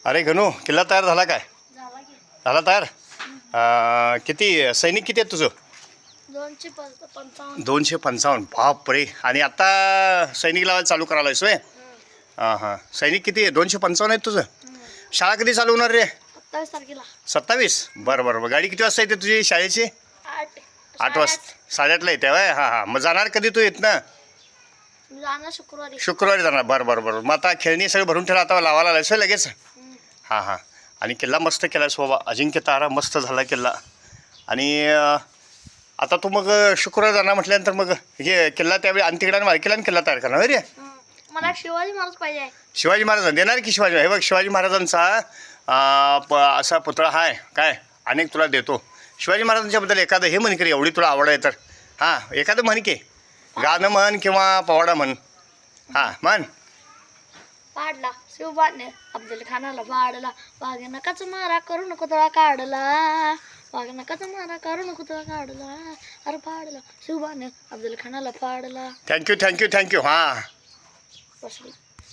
अरे गणू, किल्ला तयार झाला काय? झाला की झाला तयार. किती सैनिक किती आहेत तुझं? 255. 255. बापरे. आणि आता सैनिक लावायला चालू करायला आहेस होय? हां हां. सैनिक किती 255 आहेत तुझं? शाळा कधी चालू होणार रे? 27 तारखेला. 27. बरं बरं बरं. गाडी किती वाजता येते तुझी शाळेची? 8 वाजता. 8:30ला येते होय? हां हां. मग जाणार कधी तू येत ना? जाणार शुक्रवारी. शुक्रवारी जाणार. बरं बरं बरं. मग आता खेळणी सगळं भरून ठेवलं, आता लावायला आलायस होय लगेच? हां हां. आणि किल्ला मस्त केलायस बाबा. अजिंक्य तारा मस्त झाला किल्ला. आणि आता तू मग शुक्रवार जाणार म्हटल्यानंतर मग हे किल्ला त्यावेळी आणि तिकडे मालकीला किल्ला तयार करणार रे? मला शिवाजी महाराज पाहिजे. शिवाजी महाराज देणार की शिवाजी. हे बघ, शिवाजी महाराजांचा असा पुतळा आहे काय, अनेक तुला देतो. शिवाजी महाराजांच्याबद्दल एखादं हे म्हण की रे, एवढी तुला आवड आहे तर. हां, एखादं म्हण की, गाणं म्हण किंवा पवाडा म्हण. हां म्हण. पाडला शिवबाने अफजल खानाला पाडला, वाघ नकाच मारा करू नको तळा काढला, वाघ नकाच मारा करू नको तळा काढला, अरे पाडला शिवबाने अफजल खानाला पाडला. Thank you thank you thank you. हां. बसली.